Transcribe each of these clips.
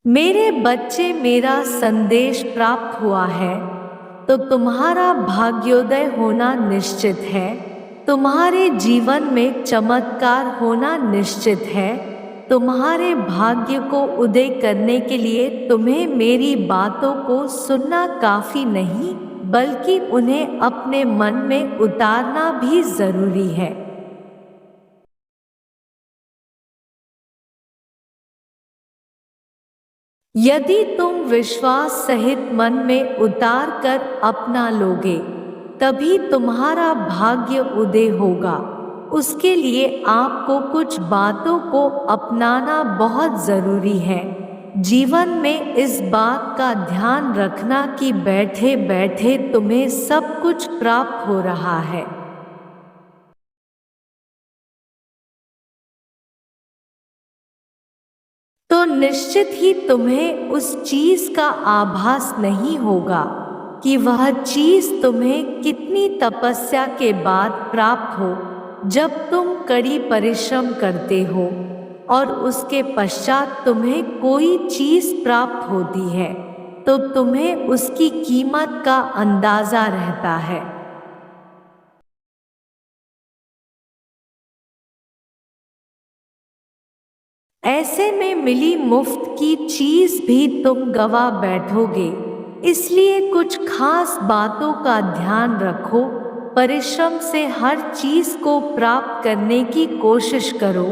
मेरे बच्चे, मेरा संदेश प्राप्त हुआ है, तो तुम्हारा भाग्योदय होना निश्चित है। तुम्हारे जीवन में चमत्कार होना निश्चित है। तुम्हारे भाग्य को उदय करने के लिए तुम्हें मेरी बातों को सुनना काफी नहीं, बल्कि उन्हें अपने मन में उतारना भी जरूरी है। यदि तुम विश्वास सहित मन में उतार कर अपना लोगे, तभी तुम्हारा भाग्य उदय होगा। उसके लिए आपको कुछ बातों को अपनाना बहुत जरूरी है। जीवन में इस बात का ध्यान रखना कि बैठे बैठे तुम्हें सब कुछ प्राप्त हो रहा है। तो निश्चित ही तुम्हें उस चीज का आभास नहीं होगा कि वह चीज तुम्हें कितनी तपस्या के बाद प्राप्त हो। जब तुम कड़ी परिश्रम करते हो और उसके पश्चात तुम्हें कोई चीज प्राप्त होती है, तो तुम्हें उसकी कीमत का अंदाजा रहता है। ऐसे में मिली मुफ्त की चीज भी तुम गवा बैठोगे। इसलिए कुछ खास बातों का ध्यान रखो। परिश्रम से हर चीज को प्राप्त करने की कोशिश करो।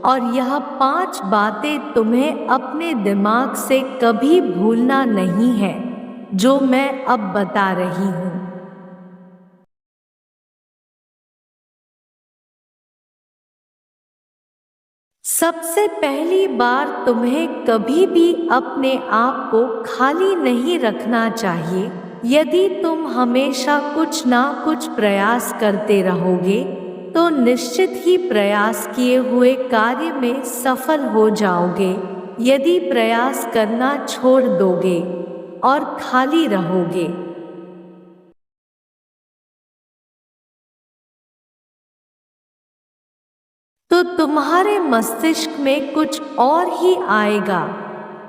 और यह 5 बातें तुम्हें अपने दिमाग से कभी भूलना नहीं है, जो मैं अब बता रही हूँ। सबसे पहली बार तुम्हें कभी भी अपने आप को खाली नहीं रखना चाहिए। यदि तुम हमेशा कुछ ना कुछ प्रयास करते रहोगे, तो निश्चित ही प्रयास किए हुए कार्य में सफल हो जाओगे। यदि प्रयास करना छोड़ दोगे और खाली रहोगे, तो तुम्हारे मस्तिष्क में कुछ और ही आएगा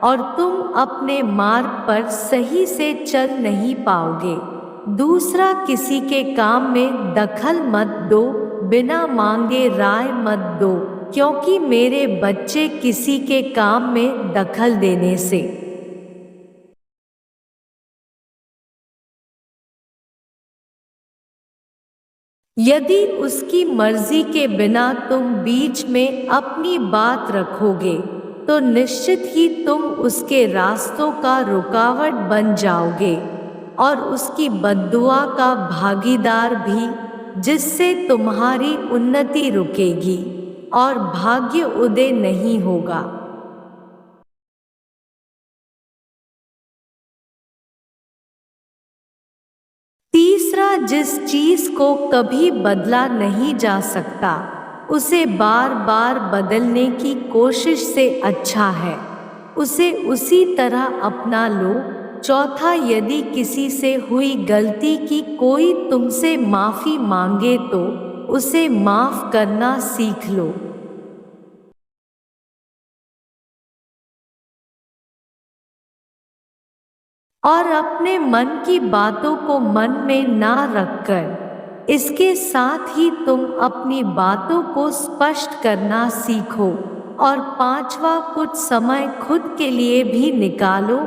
और तुम अपने मार्ग पर सही से चल नहीं पाओगे। दूसरा, किसी के काम में दखल मत दो। बिना मांगे राय मत दो, क्योंकि मेरे बच्चे, किसी के काम में दखल देने से यदि उसकी मर्जी के बिना तुम बीच में अपनी बात रखोगे, तो निश्चित ही तुम उसके रास्तों का रुकावट बन जाओगे और उसकी बद्दुआ का भागीदार भी, जिससे तुम्हारी उन्नति रुकेगी और भाग्य उदय नहीं होगा। तीसरा, जिस चीज को कभी बदला नहीं जा सकता, उसे बार बार बदलने की कोशिश से अच्छा है उसे उसी तरह अपना लो। चौथा, यदि किसी से हुई गलती की कोई तुमसे माफी मांगे, तो उसे माफ करना सीख लो। और अपने मन की बातों को मन में ना रखकर, इसके साथ ही तुम अपनी बातों को स्पष्ट करना सीखो। और पांचवा, कुछ समय खुद के लिए भी निकालो।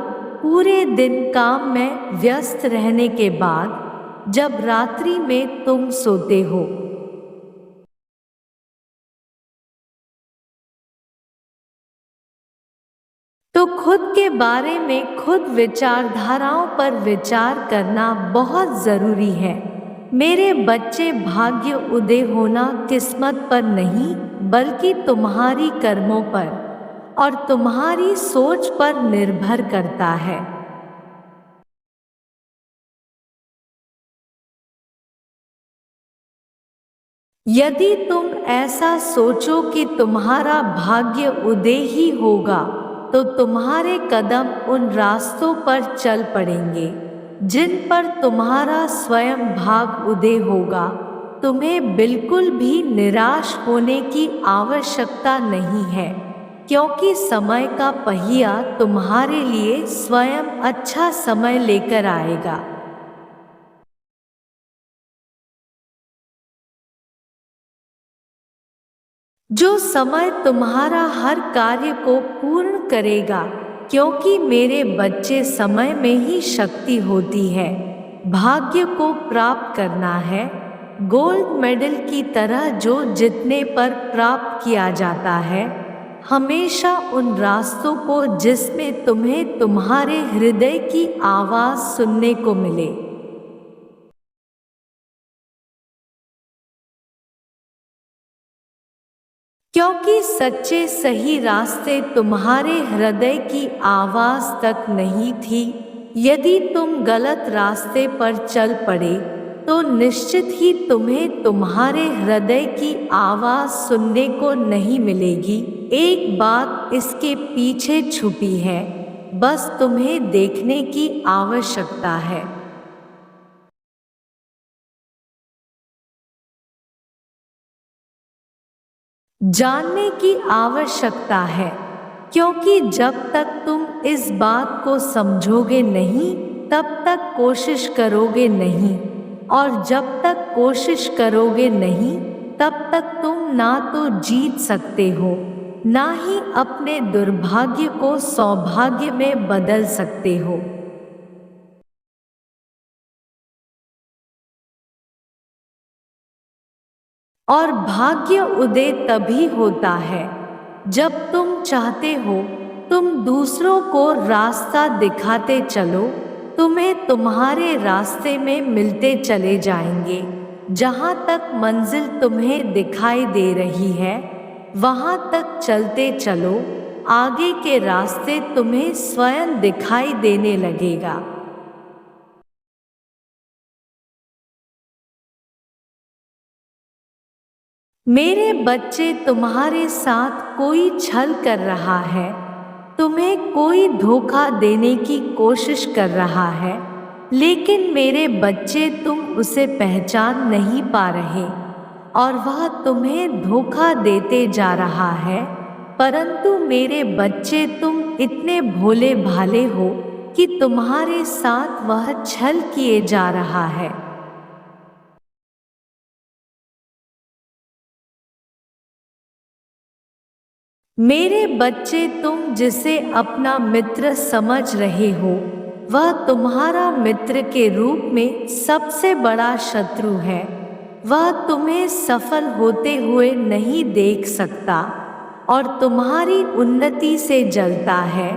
पूरे दिन काम में व्यस्त रहने के बाद, जब रात्रि में तुम सोते हो, तो खुद के बारे में खुद विचारधाराओं पर विचार करना बहुत जरूरी है। मेरे बच्चे, भाग्य उदय होना किस्मत पर नहीं, बल्कि तुम्हारी कर्मों पर और तुम्हारी सोच पर निर्भर करता है। यदि तुम ऐसा सोचो कि तुम्हारा भाग्य उदय ही होगा, तो तुम्हारे कदम उन रास्तों पर चल पड़ेंगे जिन पर तुम्हारा स्वयं भाग उदय होगा। तुम्हें बिल्कुल भी निराश होने की आवश्यकता नहीं है। क्योंकि समय का पहिया तुम्हारे लिए स्वयं अच्छा समय लेकर आएगा। जो समय तुम्हारा हर कार्य को पूर्ण करेगा, क्योंकि मेरे बच्चे समय में ही शक्ति होती है। भाग्य को प्राप्त करना है, गोल्ड मेडल की तरह जो जितने पर प्राप्त किया जाता है, हमेशा उन रास्तों को जिसमें तुम्हें तुम्हारे हृदय की आवाज सुनने को मिले। क्योंकि सच्चे सही रास्ते तुम्हारे हृदय की आवाज तक नहीं थी। यदि तुम गलत रास्ते पर चल पड़े तो निश्चित ही तुम्हें तुम्हारे हृदय की आवाज सुनने को नहीं मिलेगी। एक बात इसके पीछे छुपी है, बस तुम्हें देखने की आवश्यकता है। जानने की आवश्यकता है, क्योंकि जब तक तुम इस बात को समझोगे नहीं तब तक कोशिश करोगे नहीं, और जब तक कोशिश करोगे नहीं तब तक तुम ना तो जीत सकते हो, ना ही अपने दुर्भाग्य को सौभाग्य में बदल सकते हो। और भाग्य उदय तभी होता है जब तुम चाहते हो। तुम दूसरों को रास्ता दिखाते चलो, तुम्हें तुम्हारे रास्ते में मिलते चले जाएंगे। जहाँ तक मंजिल तुम्हें दिखाई दे रही है वहाँ तक चलते चलो, आगे के रास्ते तुम्हें स्वयं दिखाई देने लगेगा। मेरे बच्चे, तुम्हारे साथ कोई छल कर रहा है, तुम्हें कोई धोखा देने की कोशिश कर रहा है, लेकिन मेरे बच्चे तुम उसे पहचान नहीं पा रहे और वह तुम्हें धोखा देते जा रहा है। परंतु मेरे बच्चे, तुम इतने भोले भाले हो कि तुम्हारे साथ वह छल किए जा रहा है। मेरे बच्चे, तुम जिसे अपना मित्र समझ रहे हो वह तुम्हारा मित्र के रूप में सबसे बड़ा शत्रु है। वह तुम्हें सफल होते हुए नहीं देख सकता और तुम्हारी उन्नति से जलता है।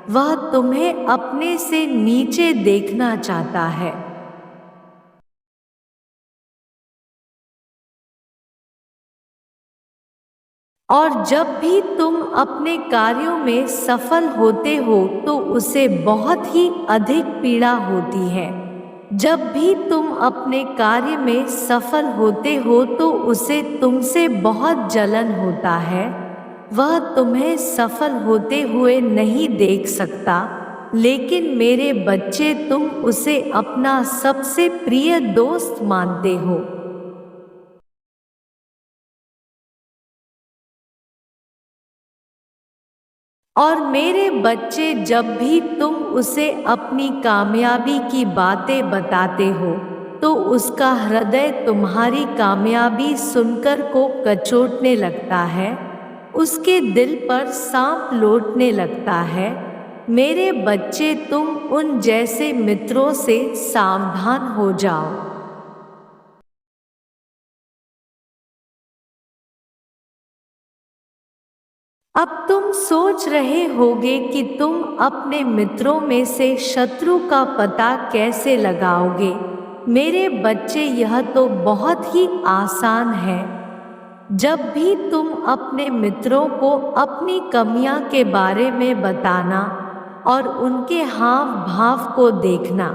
वह तुम्हें अपने से नीचे देखना चाहता है। और जब भी तुम अपने कार्यों में सफल होते हो तो उसे बहुत ही अधिक पीड़ा होती है। जब भी तुम अपने कार्य में सफल होते हो तो उसे तुमसे बहुत जलन होता है। वह तुम्हें सफल होते हुए नहीं देख सकता, लेकिन मेरे बच्चे, तुम उसे अपना सबसे प्रिय दोस्त मानते हो। और मेरे बच्चे, जब भी तुम उसे अपनी कामयाबी की बातें बताते हो तो उसका हृदय तुम्हारी कामयाबी सुनकर को कचोटने लगता है, उसके दिल पर सांप लौटने लगता है। मेरे बच्चे, तुम उन जैसे मित्रों से सावधान हो जाओ। अब तुम सोच रहे होगे कि तुम अपने मित्रों में से शत्रु का पता कैसे लगाओगे। मेरे बच्चे, यह तो बहुत ही आसान है। जब भी तुम अपने मित्रों को अपनी कमियां के बारे में बताना और उनके हाव भाव को देखना।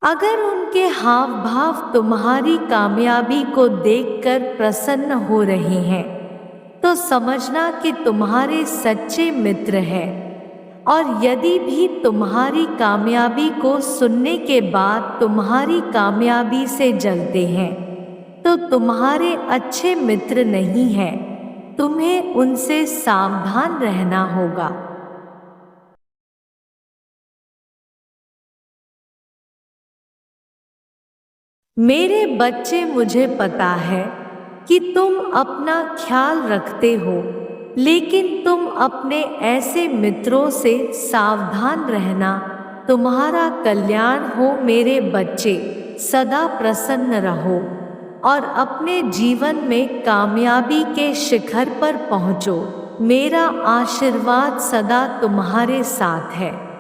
अगर उनके हाव भाव तुम्हारी कामयाबी को देखकर प्रसन्न हो रहे हैं तो समझना कि तुम्हारे सच्चे मित्र हैं। और यदि भी तुम्हारी कामयाबी को सुनने के बाद तुम्हारी कामयाबी से जलते हैं तो तुम्हारे अच्छे मित्र नहीं हैं, तुम्हें उनसे सावधान रहना होगा। मेरे बच्चे, मुझे पता है कि तुम अपना ख्याल रखते हो, लेकिन तुम अपने ऐसे मित्रों से सावधान रहना। तुम्हारा कल्याण हो मेरे बच्चे, सदा प्रसन्न रहो और अपने जीवन में कामयाबी के शिखर पर पहुँचो। मेरा आशीर्वाद सदा तुम्हारे साथ है।